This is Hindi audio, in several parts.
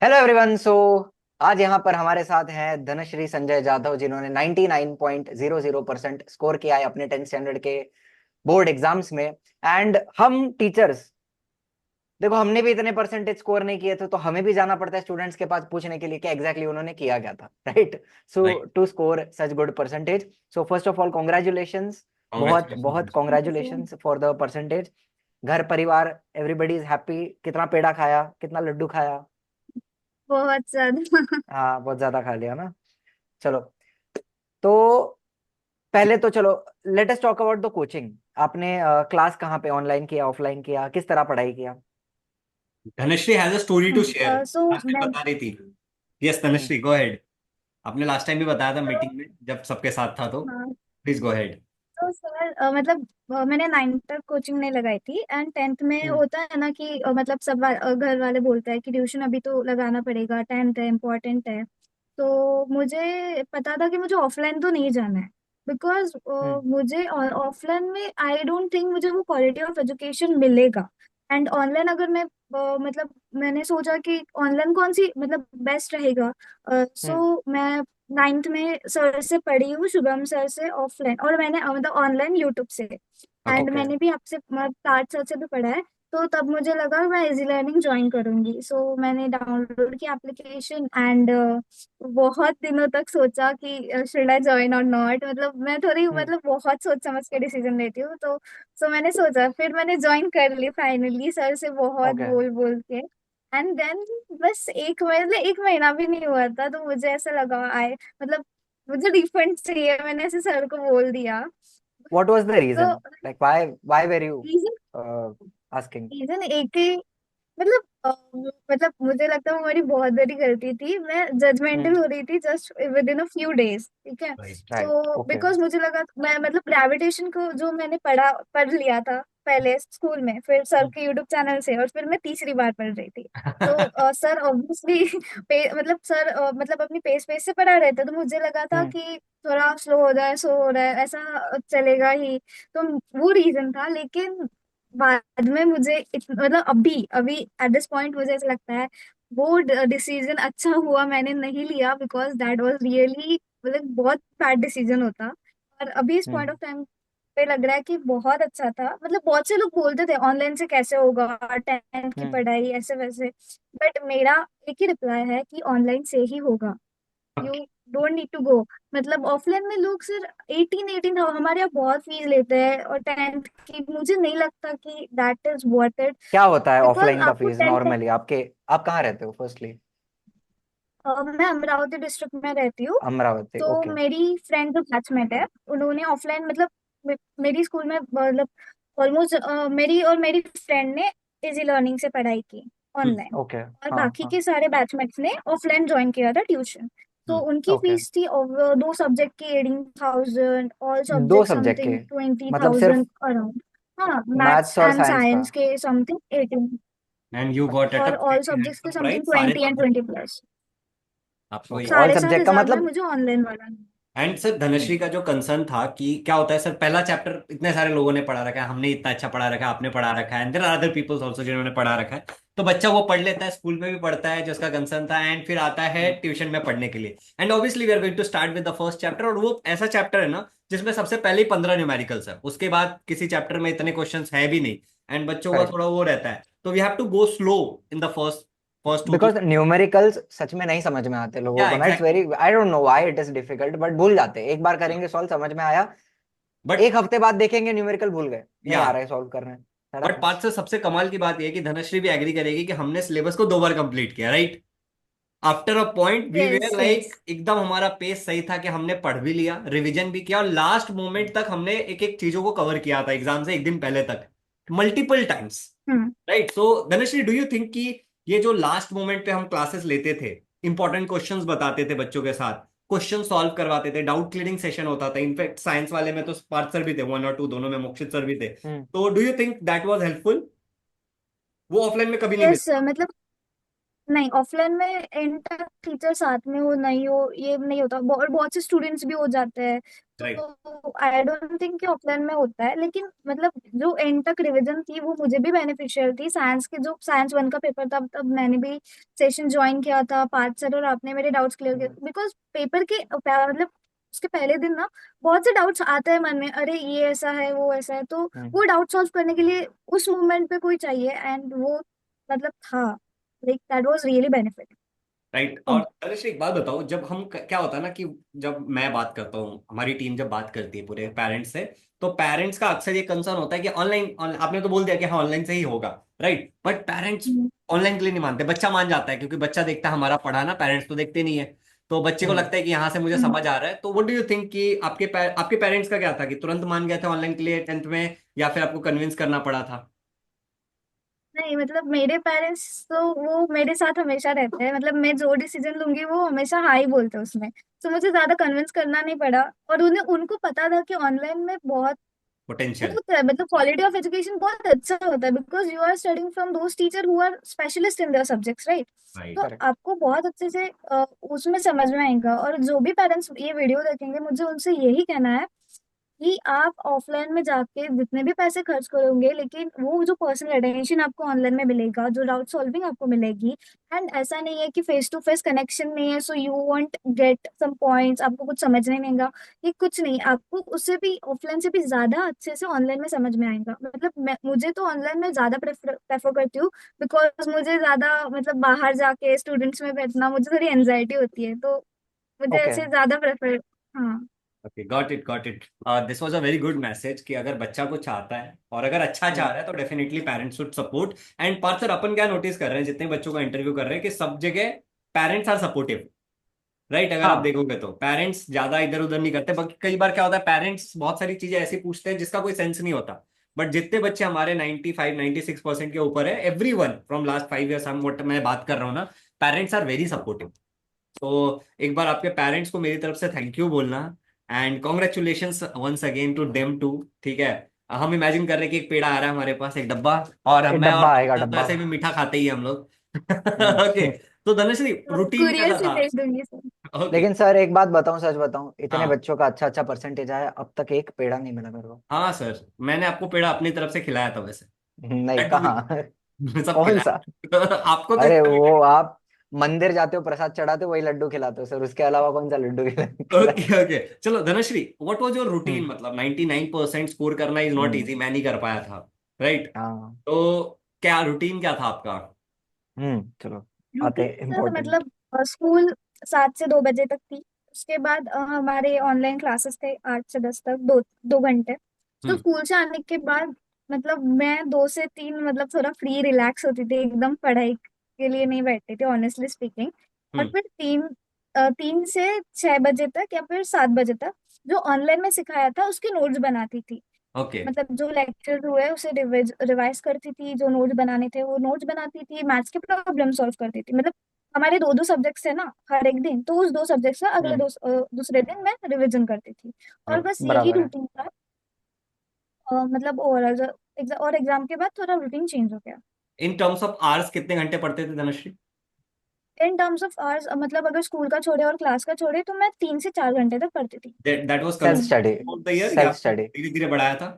Hello everyone. आज यहाँ पर हमारे साथ हैं धनश्री संजय जाधव, जिन्होंने 99.00% स्कोर किया है अपने 10th स्टैंडर्ड के बोर्ड एग्जाम्स में। एंड हम टीचर्स, देखो हमने भी इतने परसेंटेज स्कोर नहीं किए थे, तो हमें भी जाना पड़ता है स्टूडेंट्स के पास पूछने के लिए कि एग्जैक्टली उन्होंने किया क्या था, right? So right. To score such good percentage, so first of all congratulations. बहुत बहुत congratulations. Thank you so congratulations for the percentage. घर परिवार एवरीबडी इज हैप्पी। कितना पेड़ा खाया, कितना लड्डू खाया? बहुत ज्यादा। हाँ, बहुत ज्यादा खा लिया ना। चलो, तो पहले तो चलो, let us talk about the coaching. आपने क्लास कहाँ पे, ऑनलाइन किया, ऑफलाइन किया, किस तरह पढ़ाई किया? Dhanashree has a story to share. So last time मैं बता रही थी। Yes hmm. Dhanashree, go ahead. आपने लास्ट टाइम भी बताया था मीटिंग में जब सबके साथ था, तो हाँ। Please go ahead. तो सर मतलब मैंने 9th तक कोचिंग नहीं लगाई थी एंड 10th में हम्म। होता है ना कि मतलब घर वाले बोलते हैं कि ट्यूशन अभी तो लगाना पड़ेगा, 10th है, इम्पोर्टेंट है। तो मुझे पता था कि मुझे ऑफलाइन तो नहीं जाना है बिकॉज हम्म। मुझे ऑफलाइन में आई डोंट थिंक मुझे वो क्वालिटी ऑफ एजुकेशन मिलेगा। एंड ऑनलाइन अगर मैं मतलब मैंने सोचा कि ऑनलाइन कौन सी मतलब बेस्ट रहेगा। हम्म। सो मैं 9th में सर से पढ़ी हूँ, शुभम सर से ऑफलाइन, और मैंने मतलब ऑनलाइन यूट्यूब से। And okay. मैंने भी आपसे मतलब ताज सर से भी पढ़ा है। तो तब मुझे लगा मैं इजी लर्निंग ज्वाइन करूंगी, सो मैंने डाउनलोड की एप्लीकेशन एंड बहुत दिनों तक सोचा कि शुड आई ज्वाइन और नॉट। मतलब मैं थोड़ी हम्म। मतलब बहुत सोच समझ के डिसीजन लेती हूँ। तो सो मैंने सोचा, फिर मैंने ज्वाइन कर ली फाइनली सर से बहुत ओके। बोल बोल के। एंड देन बस एक महीना भी नहीं हुआ था तो मुझे ऐसा लगा आए मतलब मुझे रिफंड चाहिए, मैंने ऐसे सर को बोल दिया। व्हाट वाज द तो reason, like why were you reason asking? Reason एक ही मतलब मतलब मुझे लगता है वो मेरी बहुत बड़ी गलती थी, मैं जजमेंटल हम्म। हो रही थी just with in a few days, ठीक है। राइट। राइट। तो ओके। बिकॉज मुझे लगा मैं मतलब ग्रेविटेशन को जो मैंने पढ़ लिया था पहले स्कूल में, फिर सर के यूट्यूब चैनल से, और फिर मैं तीसरी बार पढ़ रही थी। तो सर ऑब्वियसली मतलब सर मतलब अपनी पेस पेस से पढ़ा रहे थे, तो मुझे लगा था हम्म। कि थोड़ा स्लो हो जाए, सो हो रहा है ऐसा चलेगा ही। तो वो रीजन था, लेकिन बाद में मुझे मतलब अभी अभी एट दिस पॉइंट मुझे ऐसा लगता है वो डिसीजन अच्छा हुआ मैंने नहीं लिया, बिकॉज दैट वाज रियली मतलब बहुत बैड डिसीजन होता। और अभी इस पॉइंट हम्म। ऑफ टाइम पे लग रहा है कि बहुत अच्छा था। मतलब बहुत से लोग बोलते थे ऑनलाइन से कैसे होगा, 10th की हम्म। पढ़ाई ऐसे वैसे, बट मेरा एक ही रिप्लाई है कि ऑनलाइन से ही होगा। You don't need to go. मतलब ऑफलाइन में लोग सिर्फ 18 हमारे यहाँ बहुत फीस लेते हैं, और 10th की मुझे नहीं लगता कि दैट इज वर्थ इट। क्या होता है बिकॉज ऑफलाइन का आपको फीस 10th, नॉर्मली आपके? आप कहाँ रहते हो फर्स्टली? मैं अमरावती डिस्ट्रिक्ट में रहती हूँ। अमरावती, तो ओके। मेरी फ्रेंड जो बैचमेट है उन्होंने ऑफलाइन मतलब मेरी स्कूल में मतलब ऑलमोस्ट मेरी और मेरी फ्रेंड ने इजी लर्निंग से पढ़ाई की ऑनलाइन, ओके। और हाँ बाकी हाँ। के सारे बैचमेट्स ने ऑफलाइन ज्वाइन किया था ट्यूशन। तो उनकी ओके। फीस थी दो सब्जेक्ट की 18,000, ऑल दो सब्जेक्ट सब्जेक्ट के? समथिंग ट्वेंटी मतलब सिर्फ थाउजेंड अराउंड। हाँ, मैथ्स मैथ्स और एंड साइंस का? साइंस के something 18, and you got at a और ऑल प्रीटी सब्जेक्ट्स के हैंडसम समथिंग प्राइस, सारे 20 एंड सब्जेक्ट 20+। आपको ओके, ही। ऑल साढ़े सात सब्जेक्ट का हजार में मतलब? मुझे ऑनलाइन वाला। एंड सर धनश्री का जो कंसर्न था कि क्या होता है सर, पहला चैप्टर इतने सारे लोगों ने पढ़ा रखा है, हमने इतना अच्छा पढ़ा रखा है, आपने पढ़ा रखा है, and there are other peoples also जिन्होंने पढ़ा रखा है। तो बच्चा वो पढ़ लेता है, स्कूल में भी पढ़ता है जिसका कंसर्न था, एंड फिर आता है हम्म। ट्यूशन में पढ़ने के लिए। And obviously we are going to start with the first chapter, और वो ऐसा चैप्टर है ना जिसमें सबसे पहले ही 15 न्यूमेरिकल्स है, उसके बाद किसी चैप्टर में इतने क्वेश्चंस है भी नहीं। एंड बच्चों का करेक्ट। थोड़ा वो रहता है, तो we have to go slow in the first first two two. Because numericals सच में नहीं समझ में आते लोगों या को ना। It's exactly. Very, I don't know why it is difficult, but भूल जाते हैं। एक बार करेंगे सॉल्व, समझ में आया, बट एक हफ्ते बाद देखेंगे न्यूमेरिकल भूल गए, नहीं या आ रहा है सॉल्व करने, बट सड़क। पांच से सबसे कमाल की बात यह है कि धनश्री भी एग्री करेगी कि हमने सिलेबस को 2 बार कंप्लीट किया, right. After a point we yes where yes. Like एकदम हमारा पेस सही था कि हमने पढ़ भी लिया, रिवीजन भी किया, और लास्ट मोमेंट तक हमने एक एक चीजों को कवर किया था एग्जाम से एक दिन पहले तक, multiple times. Hmm. Right. So Dhanashree, do you think कि ये जो लास्ट मोमेंट पे हम क्लासेस लेते थे, इंपॉर्टेंट क्वेश्चंस बताते थे बच्चों के साथ, क्वेश्चन सॉल्व करवाते थे, डाउट क्लियरिंग सेशन होता था, इनफैक्ट साइंस वाले में तो पार्थ सर भी थे, 1 और 2 दोनों में मोक्षित सर भी थे, हम्म। तो do you think that was helpful? वो ऑफलाइन में कभी नहीं यस मिलता। मतलब नहीं, ऑफलाइन में एंड तक टीचर साथ में हो नहीं हो ये नहीं होता, और बहुत से स्टूडेंट्स भी हो जाते हैं। राइट। तो आई डोंट थिंक कि ऑफलाइन में होता है, लेकिन मतलब जो एंड तक रिवीजन थी वो मुझे भी बेनिफिशियल थी। साइंस के जो साइंस वन का पेपर था तब मैंने भी सेशन ज्वाइन किया था, पार्थ सर और आपने मेरे डाउट्स क्लियर किए, बिकॉज पेपर के मतलब उसके पहले दिन ना बहुत से डाउट्स आते हैं मन में, अरे ये ऐसा है वो ऐसा है, तो वो डाउट सॉल्व करने के लिए उस मोमेंट पे कोई चाहिए, एंड वो मतलब था, like that was really benefit. Right. और तनुश्री एक बात बताओ, जब हम क्या होता है ना कि जब मैं बात करता हूँ, हमारी टीम जब बात करती है पूरे पेरेंट्स से, तो पेरेंट्स का अक्सर ये कंसर्न होता है कि ऑनलाइन, आपने तो बोल दिया कि हाँ ऑनलाइन से ही होगा, राइट, बट पेरेंट्स ऑनलाइन के लिए नहीं मानते। बच्चा मान जाता है क्योंकि बच्चा देखता है हमारा पढ़ाना, पेरेंट्स तो देखते नहीं है, तो बच्चे को लगता है कि यहाँ से मुझे समझ आ रहा है। तो व्हाट डू यू थिंक कि आपके पेरेंट्स का क्या था, कि तुरंत मान गए थे ऑनलाइन के लिए 10th में, या फिर आपको कन्विंस करना पड़ा था? नहीं, मतलब मेरे पेरेंट्स तो वो मेरे साथ हमेशा रहते हैं, मतलब मैं जो डिसीजन लूंगी वो हमेशा हाँ ही बोलते हैं उसमें, तो मुझे ज्यादा कन्विंस करना नहीं पड़ा। और उन्हें उनको पता था कि ऑनलाइन में बहुत पोटेंशियल। होता है, मतलब क्वालिटी ऑफ एजुकेशन बहुत अच्छा होता है, because you are studying from those teacher who are specialist in their subjects, right. तो राइट। करेक्ट। आपको बहुत अच्छे से उसमें समझ में आएगा। और जो भी पेरेंट्स ये वीडियो देखेंगे, मुझे उनसे यही कहना है कि आप ऑफलाइन में जाके जितने भी पैसे खर्च करोगे, लेकिन वो जो पर्सनल अटेंशन आपको ऑनलाइन में मिलेगा, जो डाउट सॉल्विंग आपको मिलेगी, एंड ऐसा नहीं है कि फेस टू फेस कनेक्शन नहीं है so you want get some points, आपको कुछ समझने नहीं आएगा, ये कुछ नहीं, आपको उससे भी ऑफलाइन से भी ज्यादा अच्छे से ऑनलाइन में समझ में आएगा। मतलब मुझे तो ऑनलाइन में ज्यादा प्रेफर करती हूँ, बिकॉज मुझे ज्यादा मतलब बाहर जाके स्टूडेंट्स में बैठना मुझे थोड़ी एंजाइटी होती है, तो मुझे ओके। ऐसे ज्यादा प्रेफर। हाँ। Okay, got it, got it. This was a very good message कि अगर बच्चा कुछ चाहता है और अगर अच्छा चाह रहा है तो definitely parents should support. And Parth sir, अपन क्या नोटिस कर रहे हैं, जितने बच्चों का इंटरव्यू कर रहे हैं, कि सब जगह पेरेंट्स आर सपोर्टिव, राइट। अगर आप हाँ। देखोगे तो पेरेंट्स ज्यादा इधर उधर नहीं करते, बाकी कई बार क्या होता है, पेरेंट्स बहुत सारी चीजें ऐसी पूछते हैं जिसका कोई सेंस नहीं होता। बट जितने बच्चे हमारे 95-96% के ऊपर है, every one from last 5 years, हम what मैं बात कर रहा हूँ ना, पेरेंट्स आर वेरी सपोर्टिव। तो एक बार आपके पेरेंट्स को मेरी तरफ से थैंक यू बोलना, and congratulations once again to them too. ठीक है। हम इमेजिन कर रहे हैं कि एक पेड़ा आ रहा है हमारे पास, एक डब्बा, और एक मैं और डब्बा आएगा, तो डब्बा। ऐसे भी मीठा खाते ही हैं हम लोग। ओके। हम्म। तो धनश्री, रूटीन कुरियर कैसा से था? भेज दूंगी सर। ओके। लेकिन सर एक बात बताऊं, सच बताऊं, इतने हाँ। बच्चों का अच्छा अच्छा परसेंटेज आया, अब तक एक पेड़ा नहीं मिला मेरे को। हाँ सर, मैंने आपको पेड़ा अपनी तरफ से खिलाया था वैसे। नहीं, लड्डू कहाँ? भी सब कौन सा? खिलाया। आपको तो अरे इतना वो आप मंदिर जाते हो, प्रसाद चढ़ाते हो, वही लड्डू खिलाते हो सर, उसके अलावा कौन सा लड्डू ओके, खिलाए? ओके। चलो Dhanashree, what was your routine? Hmm. मतलब 99% स्कोर करना इज नॉट हम्म। इजी, मैं नहीं कर पाया था, राइट। हाँ। तो क्या रूटीन क्या था आपका? चलो, आते रूटीन सर इम्पोर्टेंट। मतलब स्कूल 7 से 2 बजे तक थी। उसके बाद हमारे ऑनलाइन क्लासेस थे 8 से 10 तक, 2 2 घंटे। तो हम्म। स्कूल से आने के बाद मतलब मैं 2 से 3 मतलब थोड़ा फ्री रिलैक्स होती थी, एकदम पढ़ाई के लिए नहीं बैठती थी ऑनेस्टली स्पीकिंग। और हम्म। फिर 3 से 6 बजे तक या फिर 7 बजे तक जो ऑनलाइन में सिखाया था उसके नोट्स बनाती थी। ओके। मतलब जो लेक्चर हुए उसे रिवाइज करती थी, जो नोट्स बनाने थे वो नोट्स बनाती थी, मैथ्स के प्रॉब्लम सॉल्व करती थी। मतलब हमारे 2 2 सब्जेक्ट्स है ना हर एक दिन, तो उस 2 सब्जेक्ट्स का अगले हम्म। दूसरे दिन मैं रिवीजन करती थी। और बस यही बराबर है। रूटीन था। मतलब ओवरऑल और एग्जाम के बाद थोड़ा रूटीन चेंज हो गया। इन टर्म्स ऑफ आवर्स कितने घंटे पढ़ते थे Dhanashree? In terms of hours मतलब अगर स्कूल का छोड़े और क्लास का छोड़े तो मैं 3 से 4 घंटे तक पढ़ती थी। That was self consistent study. Through the year, या सेल्फ फिर स्टडी। धीरे धीरे बढ़ाया था?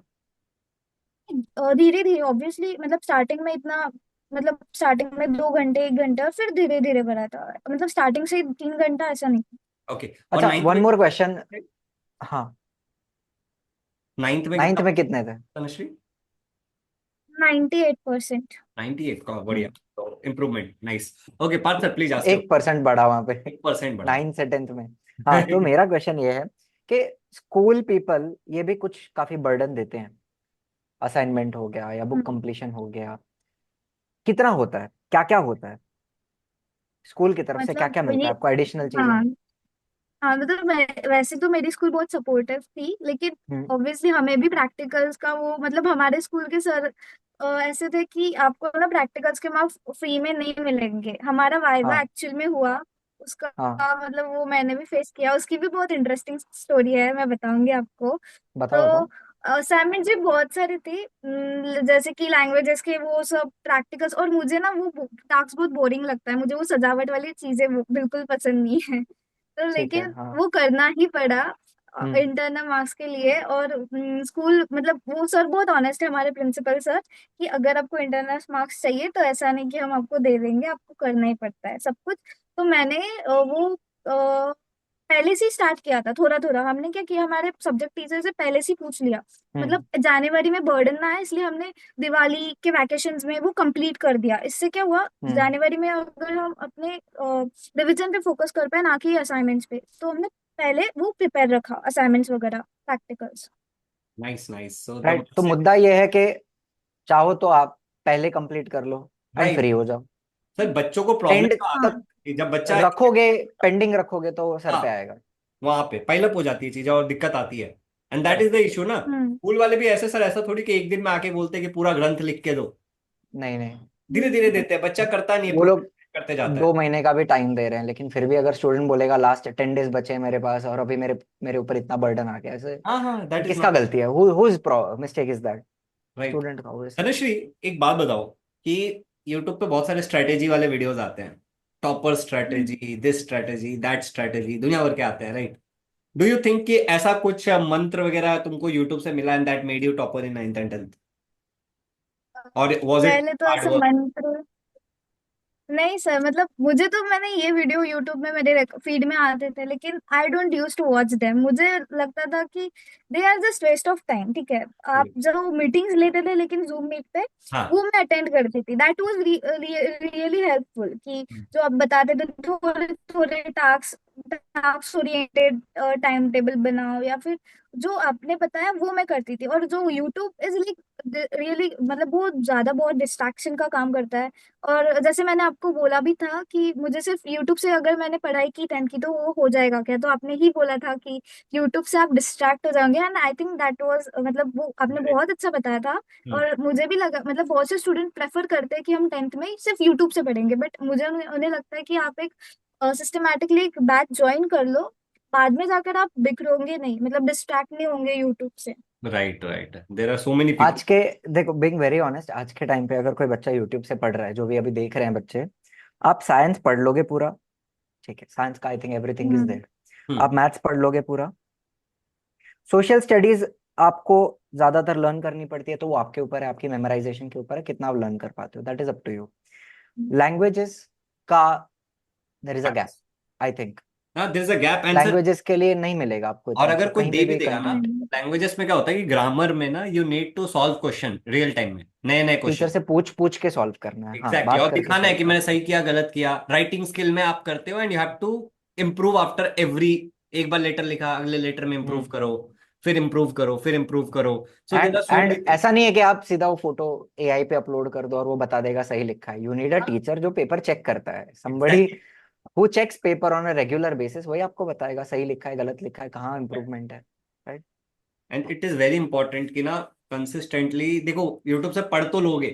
धीरे धीरे ऑब्वियसली, मतलब स्टार्टिंग में इतना, मतलब स्टार्टिंग में 2 घंटे 1 घंटे और फिर धीरे धीरे बढ़ा था, मतलब स्टार्टिंग से 3 घंटा ऐसा नहीं। ओके। और अच्छा, नाइन्थ वन में मोर कितने क्वेश्चन। थे? हाँ। नाइन्थ में नाइन्थ कितना में कितने थे? धनश्री? 98%। 98 का, बढ़िया। हम्म। तो improvement, nice. Okay Parth sir, please ask your. 1% बढ़ा वहां पे। 1% बढ़ा। 9 से 10th में। हाँ, तो मेरा क्वेश्चन ये है कि स्कूल पीपल ये भी कुछ काफी बर्डन देते हैं, असाइनमेंट हो गया या बुक हम्म, कंप्लीशन हो गया, कितना होता है, क्या क्या होता है स्कूल की तरफ से, क्या मतलब क्या मिलता ये, है आपको एडिशनल चीजें? हाँ हाँ, मतलब वैसे तो मेरी स्कूल बहुत सपोर्टिव थी, लेकिन हम्म। ऑब्वियसली हमें भी प्रैक्टिकल्स का वो, मतलब हमारे स्कूल के सर ऐसे थे कि आपको ना प्रैक्टिकल्स के मार्क्स फ्री में नहीं मिलेंगे। हमारा वाइवा हाँ। एक्चुअल में हुआ उसका, हाँ, मतलब वो मैंने भी फेस किया, उसकी भी बहुत इंटरेस्टिंग स्टोरी है, मैं बताऊंगी आपको। बताओ तो बताओ। असाइनमेंट जी बहुत सारी थी, जैसे कि लैंग्वेजेस के वो सब प्रैक्टिकल्स, और मुझे ना वो टास्क बहुत बोरिंग लगता है, मुझे वो सजावट वाली चीजें वो बिल्कुल पसंद नहीं है। तो ठीक है। लेकिन हाँ। वो करना ही पड़ा। हम्म इंटरनल मार्क्स के लिए। और स्कूल मतलब वो सर बहुत ऑनेस्ट है, हमारे प्रिंसिपल सर, कि अगर आपको इंटरनल मार्क्स चाहिए तो ऐसा नहीं कि हम आपको दे देंगे, आपको करना ही पड़ता है सब कुछ। तो मैंने वो पहले से ही स्टार्ट किया था, थोड़ा थोड़ा। हमने क्या किया, हमारे सब्जेक्ट टीचर से पहले से ही पूछ लिया, हम्म मतलब जनवरी में बर्डन ना है इसलिए हमने दिवाली के वैकेशंस में वो कंप्लीट कर दिया। इससे क्या हुआ, हम्म जनवरी में अगर हम अपने रिविजन पे फोकस कर पाए ना कि असाइनमेंट्स पे, तो हमने पहले वो प्रिपेयर रखा, असाइनमेंट्स वगैरह, practicals. Nice nice, so the right. तो मुद्दा ये है कि चाहो तो आप पहले कंप्लीट कर लो एंड फ्री राइट हो जाओ। सर, बच्चों को प्रॉब्लम एंड का आता तक है कि जब बच्चा, रखोगे, पेंडिंग रखोगे तो सर पे हाँ, आएगा। वहां पे पाइलअप हो जाती है चीजें और दिक्कत आती है। And that is the issue ना। हम्म स्कूल वाले भी ऐसे, सर ऐसा थोड़ी कि एक दिन में आके बोलते हैं कि पूरा ग्रंथ लिख के दो। नहीं नहीं, धीरे धीरे देते हैं, बच्चा करता नहीं है, वो लोग करते जाता है। 2 महीने का भी टाइम दे रहे हैं, लेकिन फिर भी अगर स्टूडेंट बोलेगा लास्ट 10 डेज बचे हैं मेरे पास और अभी मेरे मेरे ऊपर इतना बर्डन आ गया, ऐसे हाँ हाँ, दैट इज किसका नॉट गलती है? Who is mistake is that? Right. Student का। who is- तनुश्री, एक बात बताओ कि यूट्यूब पे बहुत सारे स्ट्रेटेजी वाले वीडियोस आते हैं, topper hmm. Strategy, this strategy, that strategy, दुनिया भर के आते हैं, राइट? डू यू थिंक कि ऐसा कुछ मंत्र वगैरह तुमको यूट्यूब से मिला and that made you topper in 9th and 10th, और वाज इट पहले तो हार्ड ऐसे वर्क? मंत्र नहीं सर, मतलब मुझे तो, मैंने ये वीडियो यूट्यूब में मेरे फीड में आते थे, लेकिन I don't use to watch them. मुझे लगता था कि they are just waste of time. ठीक है, आप जब मीटिंग्स लेते थे लेकिन जूम मीट पे, हाँ। वो मैं अटेंड करती थी, दैट वाज रियली हेल्पफुल। कि जो आप बताते थे, थोड़े थोड़े task task oriented time table बनाओ, या फिर जो आपने बताया वो मैं करती थी। और जो यूट्यूब इज लाइक रियली, मतलब बहुत ज्यादा, बहुत डिस्ट्रैक्शन का काम करता है। और जैसे मैंने आपको बोला भी था कि मुझे सिर्फ यूट्यूब से अगर मैंने पढ़ाई की 10th की तो वो हो जाएगा क्या, तो आपने ही बोला था कि यूट्यूब से आप डिस्ट्रैक्ट हो जाओगे। And I think that was, मतलब वो आपने बहुत अच्छा बताया था। हम्म। और मुझे भी लगा, मतलब बहुत से स्टूडेंट प्रेफर करते हैं कि हम 10th में सिर्फ यूट्यूब से पढ़ेंगे, बट मुझे उन्हें लगता है कि आप एक सिस्टमेटिकली एक बैच ज्वाइन कर लो, बाद में जाकर आप बिखरोगे नहीं, मतलब डिस्ट्रैक्ट नहीं होंगे यूट्यूब से। Right right, there are so many people. आज के, देखो बीइंग वेरी ऑनेस्ट, आज के टाइम पे अगर कोई बच्चा यूट्यूब से पढ़ रहा है, जो भी अभी देख रहे हैं बच्चे, आप साइंस पढ़ लोगे पूरा, ठीक है, साइंस का I think everything is hmm there. Hmm. आप मैथ्स पढ़ लोगे पूरा, सोशल स्टडीज आपको ज्यादातर लर्न करनी पड़ती है, तो वो आपके ऊपर है, आपकी मेमोराइजेशन के ऊपर है, कितना आप लर्न कर पाते हो, that is up to you. Languages का there is a gap, I think. हाँ, there is a gap answer. Languages के लिए नहीं मिलेगा आपको और इतना, अगर कोई कहीं दे पे भी भी देगा ना, कंटेंट। लैंग्वेजेस में क्या होता है कि ग्रामर में ना you need to solve question real time में, नए नए टीचर क्वेश्चन। से पूछ पूछ के सॉल्व करना है, हाँ, एग्जैक्टली, बात और करके दिखाना है सॉल्व कि मैंने करना सही किया गलत किया। राइटिंग स्किल में आप करते हो and you have to improve after every, एक बार लेटर लिखा, अगले लेटर में है। इम्प्रूव करो, फिर इम्प्रूव करो, फिर इम्प्रूव करो। So there and are so and many things. ऐसा नहीं है कि आप सीधा वो फोटो एआई पे अपलोड कर दो और वो बता देगा सही लिखा है। यू नीड अ टीचर जो पेपर चेक करता है, somebody exactly. Who checks paper on a regular basis, वही आपको बताएगा सही लिखा है, गलत लिखा है, कहाँ इंप्रूवमेंट है। Right. And it is very important कि ना कंसिस्टेंटली देखो, यूट्यूब से पढ़ तो लोगे,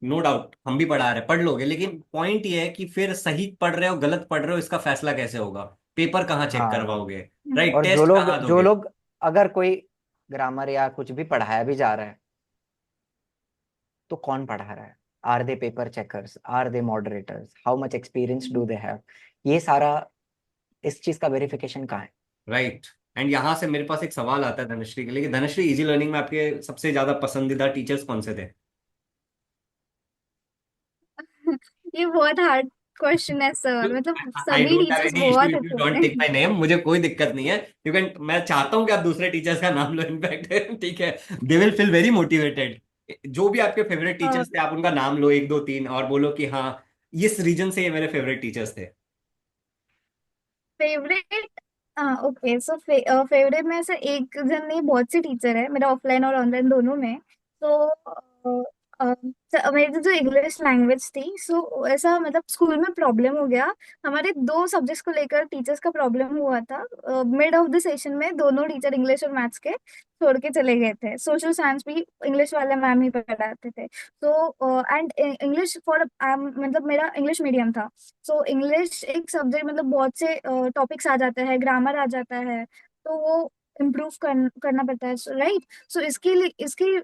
नो डाउट, हम भी पढ़ा रहे हैं, पढ़ लोगे, लेकिन पॉइंट ये है कि फिर सही पढ़ रहे हो गलत पढ़ रहे हो इसका फैसला कैसे होगा? पेपर कहाँ चेक हाँ, करवाओगे? राइट, और जो टेस्ट लोग कहाँ जो दोगे? लोग अगर कोई ग्रामर या कुछ भी पढ़ाया भी जा रहा है, तो कौन पढ़ा रहा है? Are they paper checkers, are they moderators, how much experience do they have? ये सारा, इस चीज का वेरिफिकेशन कहाँ है? राइट। एंड यहाँ से मेरे पास एक सवाल आता है धनश्री के लिए, कि धनश्री, इजी लर्निंग में आपके सबसे ज्यादा पसंदीदा टीचर्स कौन से थे? ये बहुत हार्ड क्वेश्चन है सर, मतलब आई सभी don't have teachers any issue बहुत इफ यू अच्छे डोंट थे। टेक माय नेम, मुझे कोई दिक्कत नहीं है। यू कैन, मैं चाहता हूँ कि आप दूसरे टीचर्स का नाम लो, इनफैक्ट ठीक है, they will feel very motivated. जो भी आपके फेवरेट टीचर्स थे, आप उनका नाम लो, एक दो तीन, और बोलो कि हाँ, इस रीजन से ये मेरे फेवरेट टीचर्स थे। फेवरेट, हाँ ओके, सो फेवरेट में से एक जन नहीं, बहुत से टीचर है मेरा, ऑफलाइन और ऑनलाइन दोनों में। तो मेरी जो इंग्लिश लैंग्वेज थी, सो ऐसा मतलब स्कूल में प्रॉब्लम हो गया, हमारे दो सब्जेक्ट्स को लेकर टीचर्स का प्रॉब्लम हुआ था। मिड ऑफ द सेशन में दोनों टीचर, इंग्लिश और मैथ्स के, छोड़ के चले गए थे। सोशल साइंस भी इंग्लिश वाले मैम ही पढ़ाते थे। तो एंड इंग्लिश फॉर, मतलब मेरा इंग्लिश मीडियम था। सो इंग्लिश एक सब्जेक्ट, मतलब बहुत से टॉपिक्स आ जाते हैं, ग्रामर आ जाता है, तो वो इम्प्रूव करना पड़ता है, राइट। सो इसकी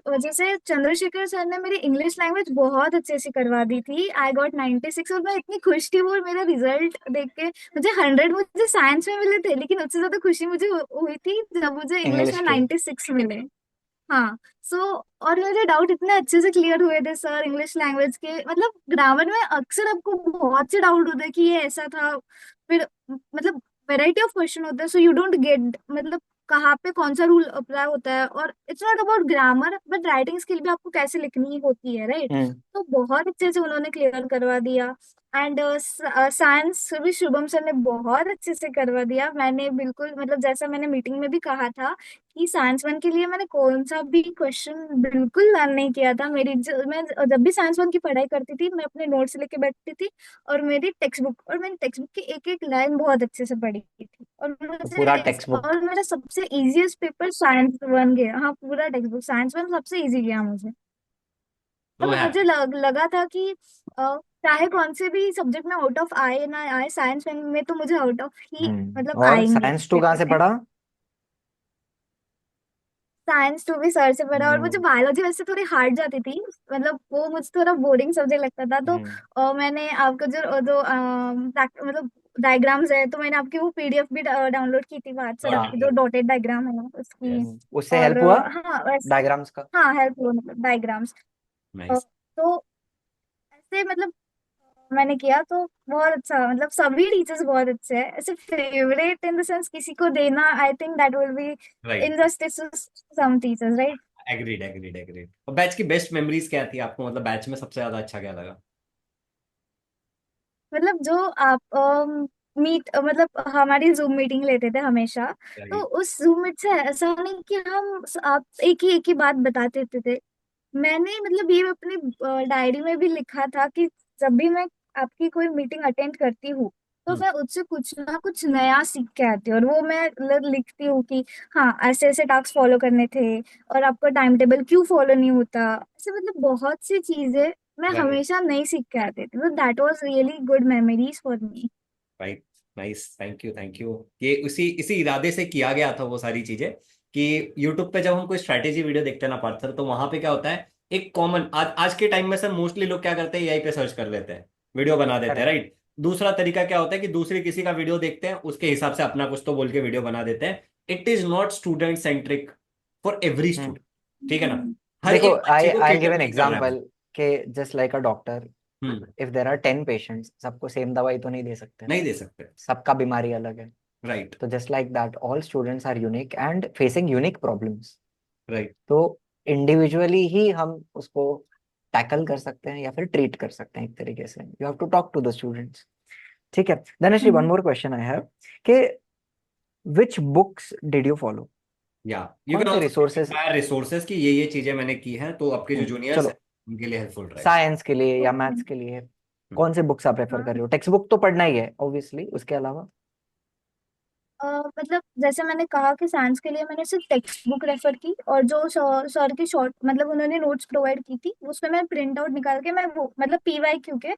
वजह से चंद्रशेखर सर ने मेरी इंग्लिश लैंग्वेज बहुत अच्छे से करवा दी थी। आई गॉट 96 और मैं इतनी खुश थी वो मेरा रिजल्ट देख के। मुझे 100 मुझे साइंस में मिले थे, लेकिन उससे ज्यादा खुशी मुझे हुई थी जब मुझे इंग्लिश इंग्लिश में के। 96 मिले। हाँ। सो और मेरे डाउट इतने अच्छे से क्लियर हुए थे सर इंग्लिश लैंग्वेज के। मतलब ग्रामर में अक्सर आपको बहुत से डाउट होते हैं कि ये ऐसा था, फिर मतलब वेराइटी ऑफ क्वेश्चन होते हैं, सो यू डोंट गेट मतलब कहाँ पे कौन सा रूल अप्लाई होता है। और it's not about grammar but writing skill भी आपको कैसे लिखनी होती है, राइट। हम्म। तो बहुत अच्छे से उन्होंने क्लियर करवा दिया। एंड साइंस भी शुभम सर ने बहुत अच्छे से करवा दिया। मैंने बिल्कुल मतलब जैसा मैंने मीटिंग में भी कहा था कि साइंस वन के लिए मैंने कौन सा भी क्वेश्चन बिल्कुल लर्न नहीं किया था। मैं जब भी साइंस वन की पढ़ाई करती थी मैं अपने नोट्स लेके बैठती थी, और मेरी टेक्स्ट बुक और मैंने टेक्स्ट बुक की एक एक लाइन बहुत अच्छे से पढ़ी थी। और तो पूरा मुझे टेक्स्ट बुक। और मेरा सबसे इजीएस्ट पेपर साइंस वन गया। हाँ, पूरा टेक्स्ट बुक साइंस वन सबसे इजी गया मुझे। तो मतलब है। मुझे लगा था कि चाहे कौन से भी सब्जेक्ट में आउट ऑफ आए ना आए, साइंस में तो मुझे आउट ऑफ ही मतलब और आएंगे साइंस टू कहाँ पेपर से में। पढ़ा? साइंस टू भी सर से पढ़ा। और मुझे हम्म। बायोलॉजी वैसे थोड़ी हार्ड जाती थी, मतलब वो मुझे थोड़ा बोरिंग सब्जेक्ट लगता था। तो हम्म। मैंने आपका मतलब डायग्राम्स है, तो मैंने आपकी वो पीडीएफ भी डाउनलोड की थी व्हाट्सएप हाँ। की, जो डॉटेड डायग्राम है उसकी। यस। उससे और हेल्प हुआ हाँ वैसे, डायग्राम्स का? हाँ हेल्प हुआ मतलब डायग्राम्स। नाइस। तो ऐसे मतलब मैंने किया तो बहुत अच्छा, मतलब सभी टीचर्स बहुत अच्छे हैं। ऐसे फेवरेट इन द सेंस किसी को देना, I think that will be right. Injustice some teachers, right. Agreed agreed agreed. और बैच की बेस्ट मेमोरीज क्या थी आपको, मतलब बैच में सबसे ज्यादा अच्छा क्या लगा? मतलब जो आप मीट मतलब हमारी जूम मीटिंग लेते थे हमेशा। तो राइट। उस जूम मीट से ऐसा नहीं कि हम आप एक ही बात बताते थे। मैंने मतलब ये अपनी डायरी में भी लिखा था कि जब भी मैं आपकी कोई मीटिंग अटेंड करती हूँ तो हम्म। मैं उससे कुछ ना कुछ नया सीख के आती हूँ। और वो मैं लिखती हूँ कि हाँ ऐसे ऐसे टास्क फॉलो करने थे, और आपका टाइम टेबल क्यों फॉलो नहीं होता। ऐसे मतलब बहुत सी चीजें मैं राइट। हमेशा नई सीख के आती थी। तो that was really good memories for me. Right. Nice. Thank you thank you. ये उसी इसी इरादे से किया गया था वो सारी चीजें, कि यूट्यूब पे जब हम कोई स्ट्रैटेजी वीडियो देखते हैं ना पार्थ सर, तो वहां पे क्या होता है, एक कॉमन आज के टाइम में सर मोस्टली लोग क्या करते हैं, एआई पे सर्च कर लेते हैं, वीडियो बना देते हैं, करेक्ट। राइट। दूसरा तरीका क्या होता है कि दूसरी किसी का वीडियो देखते हैं, उसके हिसाब से अपना कुछ तो बोल के वीडियो बना देते हैं। It is not student centric for every hmm. Student. ठीक है ना? हर देखो, एक आई बच्चे को आई गिव केटर एन नहीं कर रहा है वो। एग्जांपल कि just like a doctor, hmm. If there are 10 patients, सबको सेम दवाई तो नहीं दे सकते ना। नहीं दे सकते। सबका बीमारी अलग है। राइट। तो just like that all students are unique and facing unique problems. Right. तो इंडिविजुअली ही हम उसको टैकल कर सकते हैं या फिर ट्रीट कर सकते हैं एक तरीके से। You have to talk to the students. ठीक है Dhanashree, one more question I have कि which books did you follow? या यू कौन कैन से ऑल्सो रिसोर्सेज? रिसोर्सेज की ये चीजें मैंने की हैं, तो आपके जो जूनियर्स हैं चलो, उनके लिए हेल्पफुल रहेगा। साइंस के लिए या मैथ्स के लिए हम्म। कौन से बुक्स आप रेफर कर रहे हो? टेक्स्ट बुक तो पढ़ना ही है ऑब्वियसली, उसके अलावा? मतलब जैसे मैंने कहा कि साइंस के लिए मैंने सिर्फ टेक्स्ट बुक रेफर की, और जो सर की शॉर्ट मतलब उन्होंने नोट्स प्रोवाइड की थी उसमें मैं प्रिंट आउट निकाल के मैं वो मतलब पीवाईक्यू के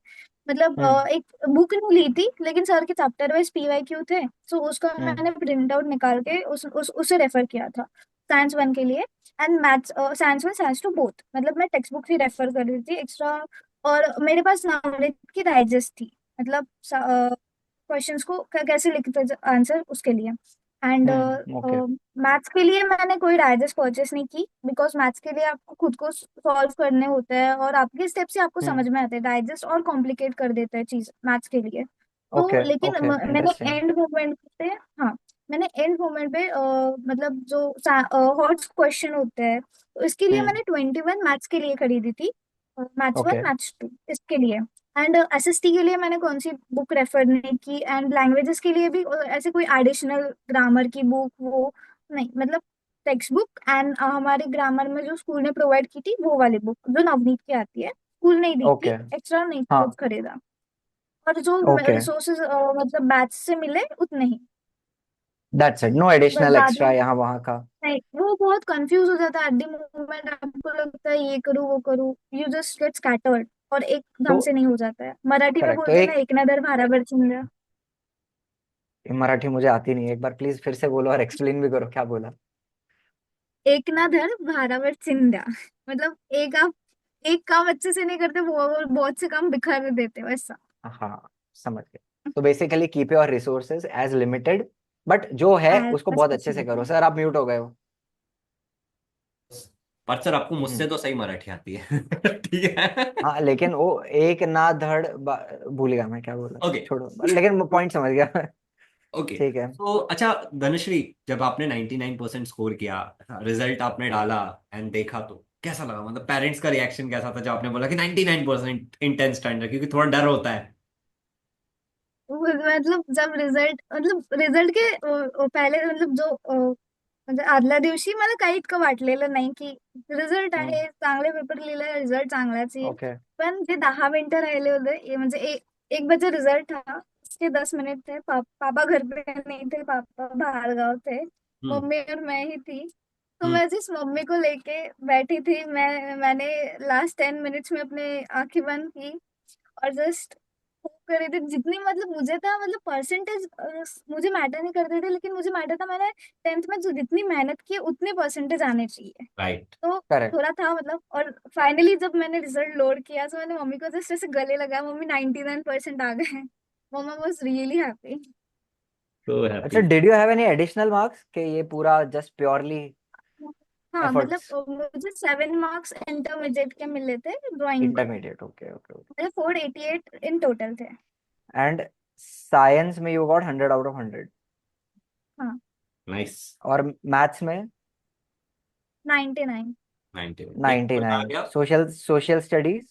मतलब हम्म। एक बुक नहीं ली थी, लेकिन सर के चैप्टर वाइज पीवाईक्यू थे। सो उसका हम्म। मैंने प्रिंट आउट निकाल के उसे रेफर किया था साइंस वन के लिए। And maths science one science two both मतलब मैं टेक्स्ट बुक ही रेफर कर रही थी एक्स्ट्रा। और मेरे पास नॉलेज की डाइजेस्ट थी, मतलब क्वेश्चंस को कैसे लिखते आंसर उसके लिए। And okay. मैथ्स के लिए मैंने कोई डाइजेस्ट परचेस नहीं की, बिकॉज मैथ्स के लिए आपको खुद को सॉल्व करने होते हैं और आपके स्टेप से आपको समझ में आते हैं। डाइजेस्ट और कॉम्प्लिकेट कर देता है चीज मैथ्स के लिए। तो ओके। लेकिन ओके, मैंने इंटरेस्टिंग। एंड मोमेंट पे, हाँ मैंने एंड मोमेंट पे मतलब जो हॉट क्वेश्चन होते हैं तो इसके लिए हम्म। मैंने 21 मैथ्स के लिए खरीदी थी, maths one okay. Maths two इसके लिए। एंड एसएसटी के लिए मैंने कौन सी बुक रेफर नहीं की। एंड लैंग्वेजेस के लिए भी ऐसे कोई एडिशनल ग्रामर की बुक वो नहीं, मतलब टेक्स्ट बुक एंड हमारे ग्रामर में जो स्कूल ने प्रोवाइड की थी वो वाली बुक जो नवनीत की आती है, स्कूल नहीं दी ओके। थी, एक्स्ट्रा नहीं हाँ। कुछ खरीदा। और जो ओके, रिसोर्सेज मतलब बैच से मिले उतने ही। That's it, no but additional बाद एक्स्ट्रा में यहाँ वहाँ का? नहीं, वो बहुत कंफ्यूज हो जाता है एट द मोमेंट। आपको लगता है ये करूँ वो करूँ, यू जस्ट गेट स्कैटर्ड और एक तो ढंग से नहीं हो जाता है। मराठी में करेक्ट, तो बोलते हैं ना, एक एक नजर भाराभर समझा। मराठी मुझे आती नहीं है, एक बार प्लीज फिर से बोलो और एक्सप्लेन भी करो क्या बोला। एक ना धड़ 12 बार चिंध्या। मतलब एक काम अच्छे से नहीं करते, वो बहुत से काम बिखर देते हो ऐसा। हाँ, समझ गए। तो basically keep your resources as limited, but जो है उसको एज बहुत अच्छे से करो। पॉसिबल। सर आप म्यूट हो गए हो। पर सर आपको मुझसे हम्म। तो सही मराठी आती है। ठीक है। हाँ लेकिन वो एक ना धड़ भूल गया मैं क्या बोला था, ओके। छोड़ो, लेकिन पॉइंट समझ गया। ओके। ठीक है। तो अच्छा धनश्री, जब आपने 99% स्कोर किया, रिजल्ट आपने डाला एंड देखा, तो कैसा लगा? मतलब पेरेंट्स का रिएक्शन कैसा था जब आपने बोला कि 99% इन 10th स्टैंडर्ड? क्योंकि थोड़ा डर होता है। मतलब जब रिझल्ट के पहिले मतलब म्हणजे आदल्या दिवशी मला काही इतकं वाटलेलं नाही की रिझल्ट आहे, चांगले पेपर लिहिला, रिझल्ट चांगलाच येईल. ओके। पण जे 10 मिनिटं राहिले होते, म्हणजे एक बजे रिजल्ट था, उसके 10 मिनट थे, पापा घर पे नहीं थे, पापा बाहर गाँव थे, हम्म। मम्मी और मैं ही थी. तो हम्म। मैं जिस मम्मी को लेके बैठी थी, मैंने लास्ट 10 मिनट्स में अपने आंखें बंद की और जस्ट कर रही थी जितनी, मतलब मुझे था, मतलब परसेंटेज मुझे मैटर नहीं करते थे, लेकिन मुझे मैटर था मैंने 10th में जो जितनी मेहनत की उतने परसेंटेज आने चाहिए. राइट। तो करेक्ट। थोड़ा था मतलब. और फाइनली जब मैंने रिजल्ट लोड किया तो मैंने मम्मी को जस्ट ऐसे गले लगाया, मम्मी 99% आ गए. मम्मा वाज रियली हैप्पी. तो अच्छा, happy. Did you have any additional marks के ये पूरा जस्ट प्योरली हाँ मतलब एफर्ट्स? मुझे 7 मार्क्स इंटरमीडिएट के मिले थे ड्राइंग के. Intermediate, okay okay okay. मेरे 488 इन टोटल थे. एंड साइंस में यू गॉट 100 आउट ऑफ 100? हाँ. नाइस। और मैथ्स में 99. 90 में एक नाइन्टी नंबर आ नाइन गया। Social social studies?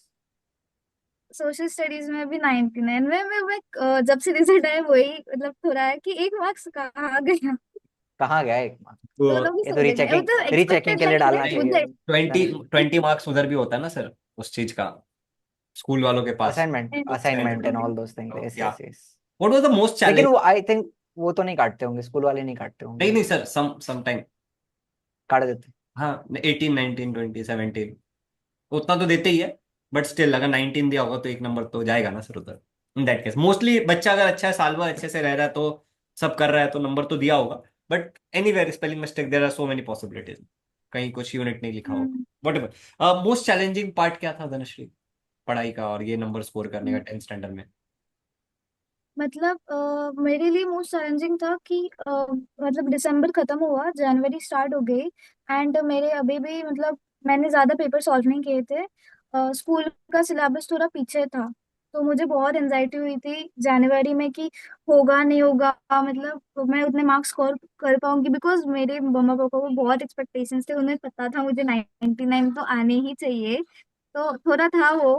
Social studies में भी 99 में. मैं जब से रिजल्ट आया वही मतलब थोड़ा है कि एक मार्क्स कहाँ गया. कहाँ गया एक मार्क्स? दोनों भी ये तो समझ गए, वो रीचेकिंग, तो रीचेकिंग एक्सपेक्टेड के था लिए कि डालना लाइक नहीं, चाहिए। मुझे. 20 मार्क्स उधर भी होता है ना सर, उस चीज का, स्कूल वालों के पास। Assignment, assignment and all those things, yes yeah yes yes. What was the most लेकिन चैलेंज? वो आई थिंक वो तो नहीं काटते होंगे, स्कूल वाले नहीं काटते नहीं होंगे। नहीं सर, सम टाइम। काट देते? हाँ, 18 19 20 17 उतना तो देते ही है। बट स्टिल अगर 19 दिया होगा तो एक नंबर तो जाएगा ना सर उधर। इन दैट केस मोस्टली बच्चा अगर अच्छा है, साल भर अच्छे से रह रहा है, तो सब कर रहा है, तो नंबर तो दिया होगा। But anywhere spelling mistake, there are so many possibilities. कहीं कुछ यूनिट नहीं लिखा होगा, hmm, whatever. Most challenging part क्या था धनश्री, पढ़ाई का और ये नंबर स्कोर करने का हम्म. 10th स्टैंडर्ड में? मतलब मेरे लिए मोस्ट चैलेंजिंग था कि मतलब दिसंबर खत्म हुआ, जनवरी स्टार्ट हो गई. एंड मेरे अभी भी मतलब मैंने ज्यादा पेपर सॉल्व नहीं किए थे. स्कूल का सिलेबस थोड़ा पीछे था. तो मुझे बहुत एंजाइटी हुई थी जनवरी में कि होगा नहीं होगा, मतलब मैं उतने मार्क्स स्कोर कर पाऊंगी, बिकॉज मेरे मम्मा पापा को बहुत एक्सपेक्टेशंस थे, उन्हें पता था मुझे 99 तो आने ही चाहिए. तो थोड़ा था वो.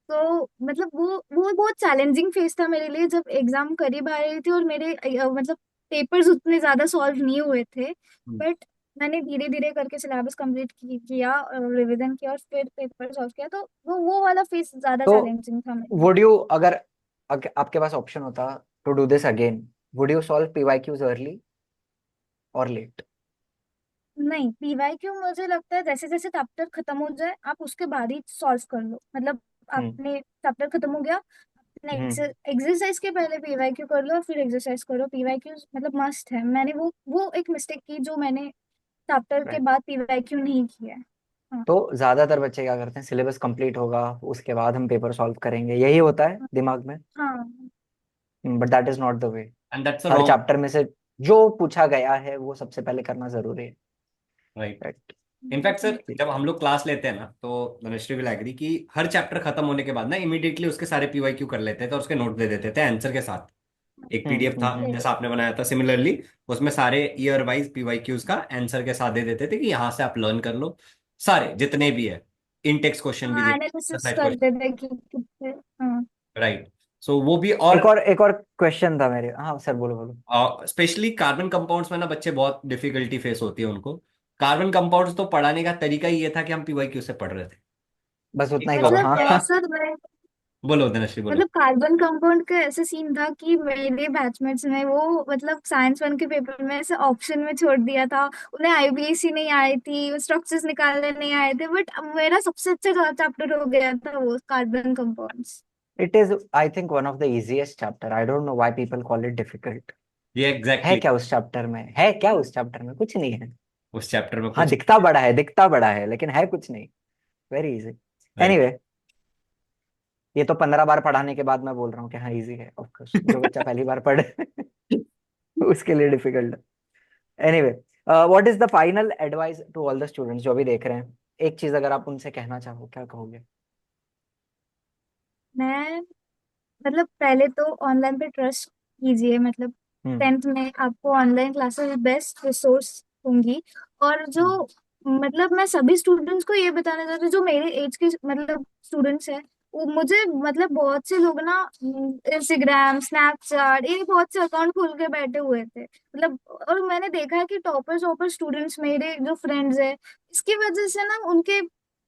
तो मतलब वो बहुत चैलेंजिंग फेज था मेरे लिए जब एग्जाम करीब आ रही थी और मेरे मतलब पेपर्स उतने ज्यादा सॉल्व नहीं हुए थे. हम्म। बट मैंने धीरे धीरे करके सिलेबस कंप्लीट किया, रिवीजन किया और फिर पेपर सॉल्व किया. तो वो वाला फेज ज्यादा तो चैलेंजिंग था मेरे लिए. वुड यू, अगर आपके पास ऑप्शन होता to do this again, would you solve PYQs early और लेट? नहीं, पीवाईक्यू मुझे लगता है जैसे जैसे चैप्टर खत्म हो जाए आप उसके बाद ही सॉल्व कर लो. मतलब हम्म आपने चैप्टर खत्म हो गया, हम्म। एक्सरसाइज के पहले पीवाईक्यू कर लो और फिर एक्सरसाइज करो. पीवाईक्यू मतलब मस्ट है. मैंने वो एक मिस्टेक की जो मैंने चैप्टर के राइट। बाद पीवाईक्यू नहीं किया है. हाँ. तो ज्यादातर बच्चे क्या करते हैं, सिलेबस कंप्लीट होगा उसके बाद हम पेपर सॉल्व करेंगे, यही होता है दिमाग में। हाँ. But that is not the way. And that's a her wrong. Chapter में से जो पूछा गया है वो सबसे पहले करना जरूरी है। राइट। राइट। इनफैक्ट सर, जब हम लोग क्लास लेते हैं ना, तो धनश्री विल एग्री कि हर चैप्टर खत्म होने के बाद ना इमीडिएटली उसके सारे पीवाईक्यू कर लेते थे और उसके नोट दे देते थे आंसर के साथ। एक पीडीएफ था हम्म। जैसा आपने बनाया था सिमिलरली, उसमें सारे ईयर वाइज पीवाईक्यूज का आंसर के साथ दे देते थे कि यहाँ से आप लर्न कर लो, सारे जितने भी है, इनटेक्स क्वेश्चन भी हाँ, दे, एनालिसिस एक्सरसाइज करते क्वेश्चन। थे कि कितने. हाँ. राइट। सो वो भी। और एक और क्वेश्चन था मेरे, हाँ सर बोलो बोलो। स्पेशली कार्बन कंपाउंड्स में ना बच्चे बहुत डिफिकल्टी फेस होती है उनको। कार्बन कंपाउंड्स तो पढ़ाने का तरीका ही ये था कि हम पीवाईक्यू से पढ़ रहे थे। बस उतना ही करो, मतलब हाँ। सर मैं बोलो धनश्री बोलो। मतलब कार्बन कंपाउंड का ऐसे सीन था कि मेरे बैचमेट्स ने वो मतलब साइंस वन के पेपर में ऐसे ऑप्शन में छोड़ दिया था. उन्हें आईबीएससी नहीं आई थी, स्ट्रक्चर्स निकालने नहीं आए थे, बट मेरा सबसे अच्छा चैप्टर हो गया था वो carbon compounds. It is I think one of the easiest chapter, I don't know why people call it difficult. ये है एग्जैक्टली क्या उस चैप्टर में, है क्या उस चैप्टर में? कुछ नहीं है। उस चैप्टर में हाँ कुछ। दिखता बड़ा है लेकिन है कुछ नहीं, वेरी इजी। राइट। एनीवे, ये तो 15 बार पढ़ाने के बाद मैं बोल रहा हूँ कि हाँ इजी है, ऑफ कोर्स जो बच्चा पहली बार पढ़े उसके लिए डिफिकल्ट है। Anyway, what is the final advice to all the students जो भी देख रहे हैं? एक चीज अगर आप उनसे कहना चाहो, क्या कहोगे? मैं मतलब पहले तो ऑनलाइन पे ट्रस्ट कीजिए, मतलब हम्म। 10th में आपको ऑनलाइन क्लासेस बेस्ट रिसोर्स होंगी। और जो हम्म। मतलब मैं सभी स्टूडेंट्स को ये बताना चाहती हूँ जो मेरे एज के मतलब स्टूडेंट्स हैं, वो मुझे मतलब बहुत से लोग ना इंस्टाग्राम स्नैपचैट ये बहुत से अकाउंट खोल के बैठे हुए थे मतलब। और मैंने देखा है कि टॉपर्स टॉपर स्टूडेंट्स मेरे जो फ्रेंड्स हैं, इसकी वजह से ना उनके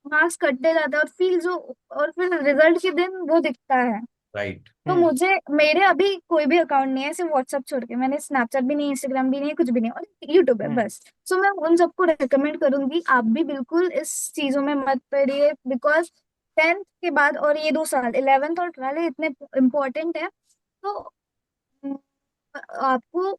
मार्क्स कटते जाते हैं और फील जो और फिर रिजल्ट के दिन वो दिखता है। राइट। तो मुझे मेरे अभी कोई भी अकाउंट नहीं है सिर्फ व्हाट्सएप छोड़ के, मैंने स्नैपचैट भी नहीं है, इंस्टाग्राम भी नहीं है, कुछ भी नहीं है, और यूट्यूब है हम्म। बस। सो मैं उन सबको रेकमेंड करूंगी आप भी बिल्कुल इस चीजों में मत पड़िए, बिकॉज 10th के बाद और ये 2 साल 11th और 12th इतने इम्पोर्टेंट है। तो अम, आपको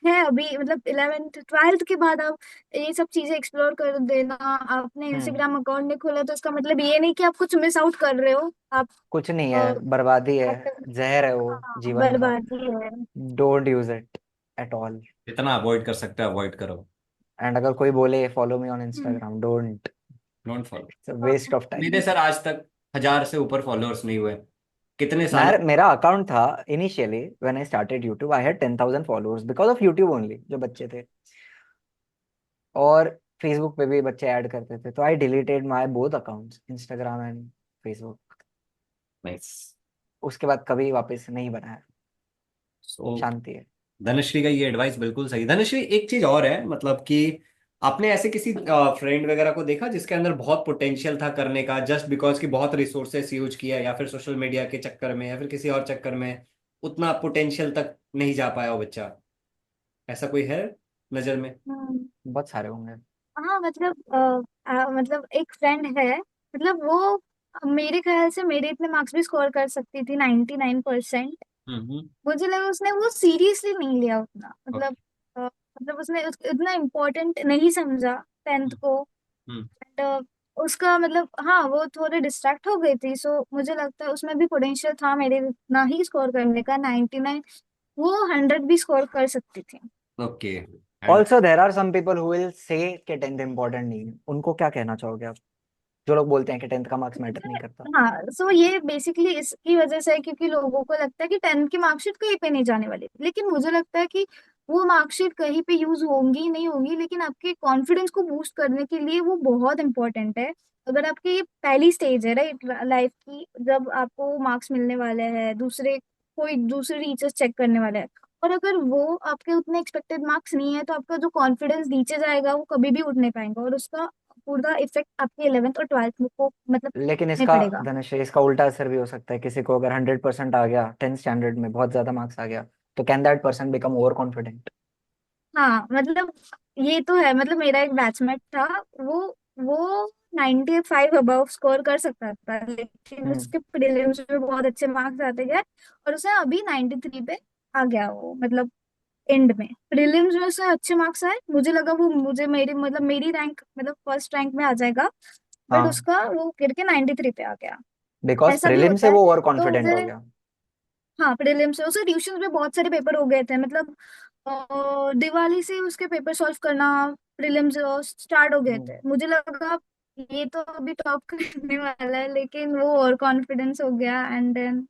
है अभी मतलब 11th 12th के बाद आप ये सब चीजें एक्सप्लोर कर देना। आपने हम्म। इंस्टाग्राम अकाउंट नहीं खोला तो इसका मतलब ये नहीं कि आप कुछ मिस आउट कर रहे हो। आप कुछ नहीं है, बर्बादी है, जहर है वो हाँ जीवन का। बर्बादी है। Don't use it at all. जितना अवॉइड कर सकते हो अवॉइड करो। एंड अगर कोई बोले follow me on hmm. Instagram, don't, don't follow. It's a waste of time. मेरे सर आज तक 1000 से ऊपर फॉलोअर्स नहीं हुए, कितने साल। मैं मेरा अकाउंट था initially when I started YouTube, I had 10,000 followers because of YouTube only, जो बच्चे थे। और फेसबुक पे भी बच्चे ऐड करते थे, तो आई deleted my both accounts, Instagram and Facebook. Nice. उसके बाद कभी वापस नहीं बनाया। सो शांति है। धनश्री का ये एडवाइस बिल्कुल सही। धनश्री एक चीज और है, मतलब कि आपने ऐसे किसी फ्रेंड वगैरह को देखा जिसके अंदर बहुत पोटेंशियल था करने का, जस्ट बिकॉज कि बहुत रिसोर्सेस यूज किया या फिर सोशल मीडिया के चक्कर में या फिर किसी और चक्कर में उतना पोटेंशियल तक नहीं जा पाया वो बच्चा? ऐसा कोई है नजर में? हम्म। बहुत सारे होंगे। हाँ मतलब मतलब एक फ्रेंड है, मतलब वो मेरे ख्याल से मेरे इतने मार्क्स भी स्कोर कर सकती थी 99%। हम्म। मुझे लगा उसने वो सीरियसली नहीं लिया उतना, मतलब ओके। मतलब उसने इतना इम्पोर्टेंट नहीं समझा 10th को। हम्म। एंड उसका मतलब हाँ वो थोड़े डिस्ट्रैक्ट हो गई थी, सो मुझे लगता है उसमें भी पोटेंशियल था मेरे इतना ही स्कोर करने का 99। वो 100 भी स्कोर कर सकती थी। Okay. And also there are some people who will say कि 10th इंपॉर्टेंट नहीं है, उनको क्या कहना चाहोगे आप, जो लोग बोलते हैं कि 10th का मार्क्स मैटर नहीं करता? हाँ सो ये बेसिकली इसकी वजह से है क्योंकि लोगों को लगता है कि 10th की मार्कशीट कहीं पे नहीं जाने वाली, लेकिन मुझे लगता है कि वो मार्कशीट कहीं पे यूज होंगी नहीं होंगी, लेकिन आपके कॉन्फिडेंस को बूस्ट करने के लिए वो बहुत इंपॉर्टेंट है। अगर आपकी ये पहली स्टेज है राइट लाइफ की, जब आपको मार्क्स मिलने वाले हैं, दूसरे कोई दूसरे टीचर्स चेक करने वाले हैं, और अगर वो आपके उतने एक्सपेक्टेड मार्क्स नहीं है तो आपका जो कॉन्फिडेंस नीचे जाएगा वो कभी भी उठ नहीं पाएगा, और उसका पूरा इफेक्ट आपके 11th और 12th को मतलब लेकिन नहीं इसका पड़ेगा। धनुष, इसका उल्टा असर भी हो सकता है। किसी को अगर 100% आ गया 10th स्टैंडर्ड में, बहुत ज्यादा मार्क्स आ गया, तो can that person become over confident? हाँ मतलब ये तो है, मतलब मेरा एक बैचमेट था, वो 95 अबव स्कोर कर सकता था, लेकिन हम्म। उसके प्रीलिम्स में बहुत अच्छे मार्क्स आते गए और उसे अभी 93 पे आ गया वो, मतलब एंड में प्रीलिम्स में उसे अच्छे मार्क्स आए, मुझे लगा वो मुझे मेरी मतलब मेरी रैंक मतलब फर्स्ट रैंक में आ जाएगा, बट हाँ, उसका वो गिर के 93 पे आ गया। बिकॉज ऐसा भी प्रीलिम होता से है। वो ओवर तो कॉन्फिडेंट हो मुझे गया। हाँ प्रीलिम्स में उसे ट्यूशन में बहुत सारे पेपर हो गए थे, मतलब दिवाली से उसके पेपर सॉल्व करना प्रीलिम्स स्टार्ट हो गए हम्म। थे, मुझे लगा ये तो अभी टॉप करने वाला है, लेकिन वो और कॉन्फिडेंस हो गया एंड देन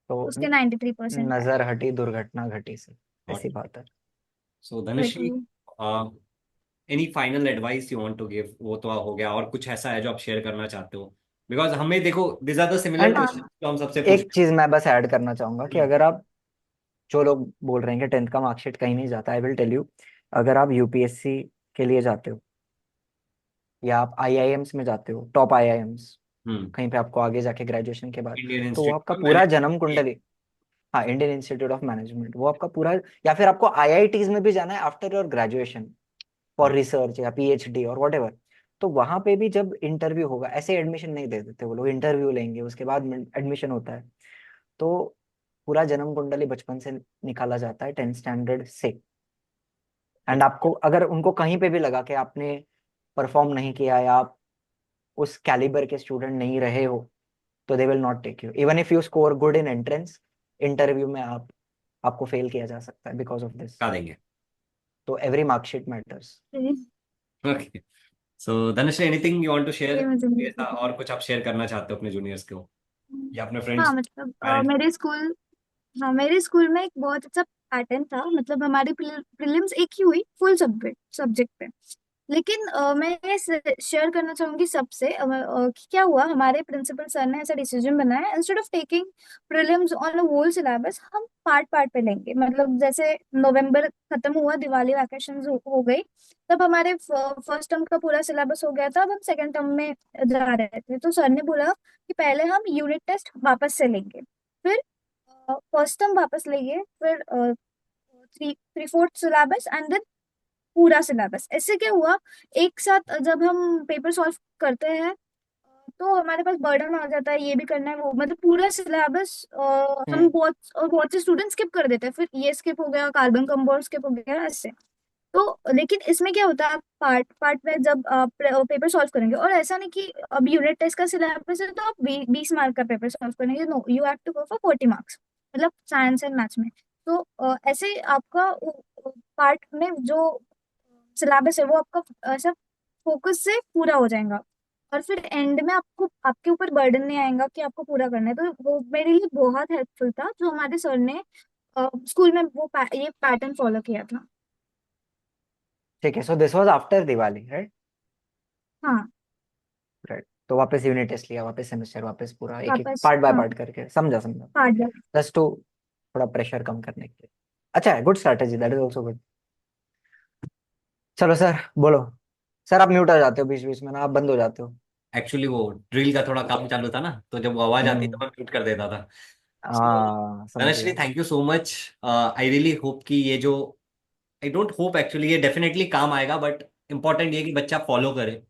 तो उसके 93% आए। नजर हटी दुर्घटना घटी से, ऐसी बात है। So Dhanushree, Literally। Any final advice you want to give? वो तो हो गया, और कुछ ऐसा है जो आप शेयर करना चाहते हो? बिकॉज हमें देखो this are the similar and question हाँ। जो हम सबसे एक पूछते चीज मैं बस ऐड करना चाहूंगा कि हैं। अगर आप, जो लोग बोल रहे हैं कि 10th का मार्कशीट कहीं नहीं जाता, आई विल टेल यू, अगर आप यूपीएससी के लिए जाते हो या आप आईआईएम्स में जाते हो, टॉप आईआईएम्स, हम्म। कहीं पे आपको आगे जाके ग्रेजुएशन के बाद, इंडियन तो वो इंस्टीट्यूट आपका ऑफ पूरा जन्म मैनेजमेंट। कुंडली, हाँ इंडियन इंस्टीट्यूट ऑफ मैनेजमेंट, वो आपका पूरा, या फिर आपको आईआईटीज में भी जाना है after your graduation for research या पीएचडी और वट एवर, तो वहां पे भी जब इंटरव्यू होगा, ऐसे एडमिशन नहीं दे देते वो लोग, इंटरव्यू लेंगे उसके बाद एडमिशन होता है। तो पूरा जन्म कुंडली बचपन से निकाला जाता है 10th स्टैंडर्ड से। एंड आपको अगर उनको कहीं पे भी लगा कि आपने परफॉर्म नहीं किया या आप उस कैलिबर के स्टूडेंट नहीं रहे हो, तो they will not take you even if you score good in entrance. Interview में आपको फेल किया जा सकता है बिकॉज ऑफ दिस। बता देंगे। तो every marksheet matters. Okay, so Dhanashree anything you want to ये शेयर, मुझे नहीं ऐसा पता। और कुछ आप शेयर करना चाहते हो अपने जूनियर्स को या अपने हाँ फ्रेंड्स, मतलब पेरेंट्स? मेरे स्कूल, हाँ मेरे स्कूल में एक बहुत अच्छा पैटर्न था। मतलब हमारी प्रीलिम्स एक ही हुई फुल सब्जेक्ट सब्जेक्ट पे। लेकिन मैं ये शेयर करना चाहूंगी सबसे कि क्या हुआ, हमारे प्रिंसिपल सर ने ऐसा डिसीजन बनाया, instead of taking prelims on a whole syllabus हम पार्ट पार्ट पे लेंगे। मतलब जैसे नवंबर खत्म हुआ, दिवाली वैकेशन हो गई, तब हमारे फर्स्ट टर्म का पूरा सिलेबस हो गया था, अब हम सेकेंड टर्म में जा रहे थे। तो सर ने बोला कि पहले हम यूनिट टेस्ट वापस से लेंगे, फिर फर्स्ट टर्म वापस लेंगे, फिर three three fourth syllabus and then पूरा सिलेबस। ऐसे क्या हुआ, एक साथ जब हम पेपर सॉल्व करते हैं तो हमारे पास बर्डन आ जाता है, ये भी करना है वो, मतलब पूरा सिलेबस हम बहुत बहुत से स्टूडेंट स्किप कर देते हैं, फिर ये स्किप हो गया, कार्बन कंपाउंड स्किप हो गया ऐसे। तो लेकिन इसमें क्या होता है, आप पार्ट पार्ट में जब आप पेपर सॉल्व करेंगे, और ऐसा नहीं कि अब यूनिट टेस्ट का सिलेबस है तो आप 20 मार्क का पेपर सॉल्व करेंगे, no, you have to go for 40 marks, मतलब साइंस एंड मैथ्स में। तो ऐसे ही आपका पार्ट में जो सिलेबस है वो आपका ऐसा फोकस से पूरा हो जाएगा, और फिर एंड में आपको आपके ऊपर बर्डन नहीं आएगा कि आपको पूरा करना है। तो वो मेरे लिए बहुत हेल्पफुल था जो हमारे सर ने स्कूल में ये पैटर्न फॉलो किया था। ठीक है, so this was after Diwali, right? हाँ, राइट, तो वापस यूनिट टेस्ट लिया, वापस सेमेस्टर, वापस पूरा एक एक वापस पार्ट बाय हाँ, पार्ट करके, समझा समझा। Part by. जस्ट टू थोड़ा प्रेशर कम करने के लिए। अच्छा है, good strategy, that is also good. चलो सर, बोलो। सर आप म्यूट हो जाते हो बीच बीच में ना, आप बंद हो जाते हो। एक्चुअली वो ड्रिल का थोड़ा काम चालू था ना, तो जब वो आवाज आती तो हम्म। मैं म्यूट कर देता था। सो हाँ, समझ धनश्री गया। Thank you so much. I really hope कि ये जो, आई डोंट होप एक्चुअली, ये डेफिनेटली काम आएगा, बट इंपॉर्टेंट ये कि बच्चा फॉलो करे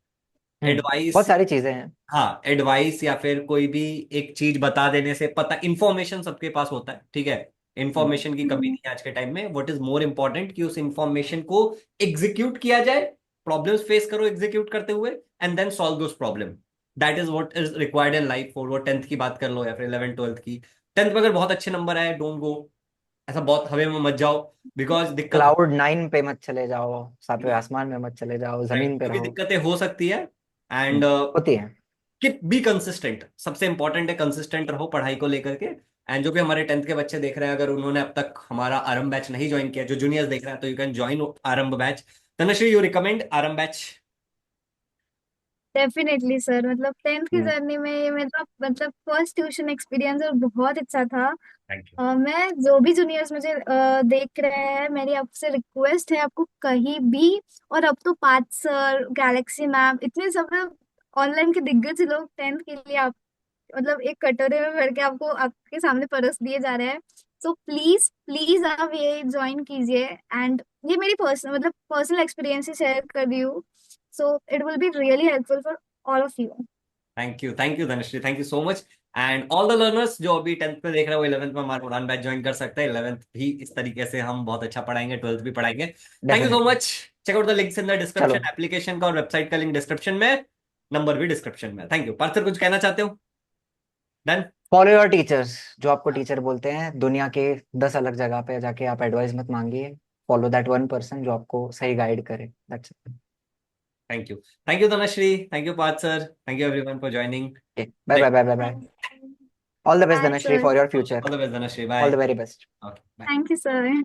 बहुत एडवाइस। सारी चीजें हैं। हाँ, एडवाइस या फिर कोई भी एक चीज बता देने से, पता इंफॉर्मेशन सबके पास होता है, ठीक है, हम्म, इंफॉर्मेशन की कमी नहीं है आज के टाइम में। व्हाट इज मोर इम्पोर्टेंट कि उस इंफॉर्मेशन को एग्जीक्यूट किया जाए, प्रॉब्लम्स फेस करो एग्जीक्यूट करते हुए, and then solve those problem. That is what is required in life. और वो 10th की बात कर लो या फिर 11th 12th की। 10th में अगर बहुत अच्छे नंबर आए, डोंट गो ऐसा बहुत हवा में मत जाओ, बिकॉज दिक्कत हो, क्लाउड 9 पे मत चले जाओ, सातवें आसमान में मत चले जाओ, राइट, जमीन पे क्योंकि रहो। दिक्कतें हो सकती है। एंड होती है। कि बी कंसिस्टेंट, सबसे इंपॉर्टेंट है कंसिस्टेंट रहो पढ़ाई को लेकर के। एंड जो भी हमारे 10th के बच्चे देख रहे हैं, अगर उन्होंने अब तक हमारा आरंभ बैच नहीं ज्वाइन किया, जो जूनियर्स देख रहे हैं, तो यू कैन ज्वाइन आरंभ बैच। तनुश्री, यू रिकमेंड आरंभ बैच? डेफिनेटली सर, मतलब 10th की हम्म। जर्नी में ये मेरा मतलब फर्स्ट ट्यूशन एक्सपीरियंस और बहुत अच्छा था। Thank you. मैं जो भी जूनियर्स मुझे देख रहे हैं, मेरी आपसे रिक्वेस्ट है, आपको कहीं भी, और अब तो पार्थ सर, गैलेक्सी मैम, इतने सब ऑनलाइन के दिग्गज लोग 10th के लिए आप मतलब एक कटोरे में भर के आपको आपके सामने परोस दिए जा रहे हैं। सो प्लीज प्लीज आप ये ज्वाइन कीजिए। एंड ये मेरी पर्सनल मतलब पर्सनल एक्सपीरियंस ही शेयर कर रही हूँ, so it will be really helpful for all of you. Thank you Dhanushree, thank you so much. And all the learners जो अभी 10th में देख रहे हो, 11th में हमारा उड़ान बैच ज्वाइन कर सकते हैं। 11th भी इस तरीके से हम बहुत अच्छा पढ़ाएंगे, 12th भी पढ़ाएंगे। Thank you so definitely. Much. Check out the links in the चलो, डिस्क्रिप्शन, एप्लीकेशन का और वेबसाइट का लिंक डिस्क्रिप्शन में, नंबर भी डिस्क्रिप्शन में। Thank you. पार्थ सर, कुछ कहना चाहते हो? डन। Follow your teachers. जो आपको टीचर बोलते हैं दुनिया के 10 अलग जगह पे जाके आप एडवाइस मत मांगिए। फॉलो दैट वन पर्सन जो आपको सही गाइड करे, that's it. Thank you. Thank you Dhanashree, thank you Parth sir, thank you everyone for joining. Bye bye bye bye bye. All the best bye Dhanashree sir. For your future. All the best Dhanashree, all bye. The very best. Okay, bye. Thank you sir.